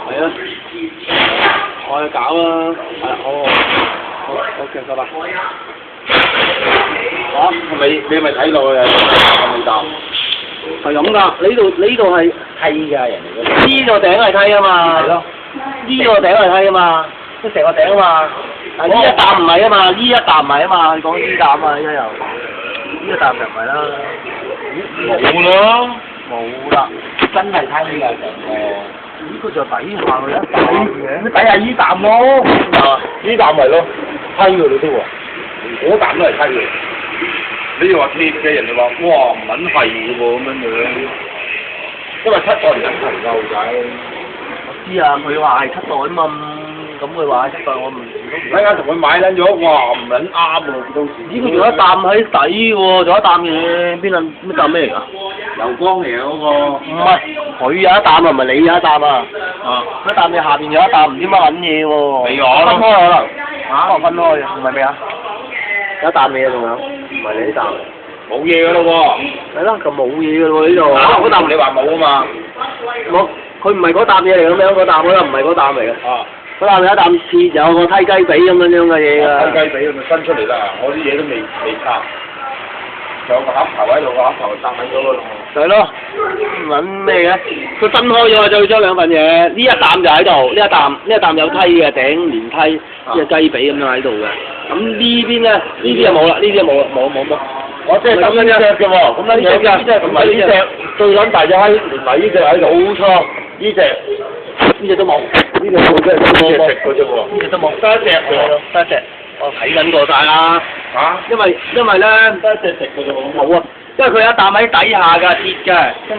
係啊，我去搞啦，係好，OK，拜拜。嚇，你咪睇落去啊？未答。係咁㗎，呢度係梯㗎，人哋嗰呢個頂係梯啊嘛。係咯。呢個頂係梯啊嘛，即成個頂啊嘛。但呢一啖唔係啊嘛，呢一啖唔係啊嘛，你講呢啖啊，依家又呢一啖就唔係啦。冇咯，冇啦，真係梯㗎成個。呢個就底下佢一啖嘅。底下依啖咯，呢啖咪咯，梯㗎你都喎，嗰啖都係梯㗎。你又話鐵嘅，人哋話哇唔撚係嘅喎咁樣樣，因為七代人提㗎好仔。我知啊，佢話係七代啊嘛，咁佢話係七代，我唔陣間同佢買撚咗，哇唔撚啱喎，到時。呢個仲有一啖喺底喎，仲有一啖嘢，邊啖咩啖咩嚟㗎？油光嚟嘅嗰個。唔係，佢有一啖啊，唔係你有一啖啊。啊。一啖你下邊有一啖，唔知乜撚嘢喎。未攞咯。分開可能。可能分開，唔係咩啊？有一啖嘢仲有，唔係你呢啖。冇嘢㗎咯喎。係咯，咁冇嘢㗎喎呢度。嗰啖你話冇啊嘛？冇，佢唔係嗰啖嘢嚟咁樣，嗰啖唔係嗰啖嚟嘅。啊。嗰啖有一啖切，有個梯雞髀咁樣嘅嘢㗎。梯雞髀咪伸出嚟啦，我啲嘢都未拆。仲有個盒頭喺度，個盒頭搭喺嗰度。係咯，唔撚咩嘅？佢分開咗就將兩份嘢，呢一啖就喺度，呢一啖有梯嘅頂連梯，即係雞髀咁樣喺度嘅。咁呢邊咧，呢啲就冇啦，呢啲冇。我即係咁樣隻嘅喎，咁樣隻㗎，同埋呢隻最撚大隻閪，連埋呢隻喺度。冇錯，呢隻都冇，呢隻冇即係呢隻食嘅啫喎。呢隻都冇，得一隻喎，得一隻。我睇緊過晒啦。嚇？因為咧，得一隻食嘅啫喎。冇啊，因為佢有一啖喺底下㗎，鐵嘅，跟住。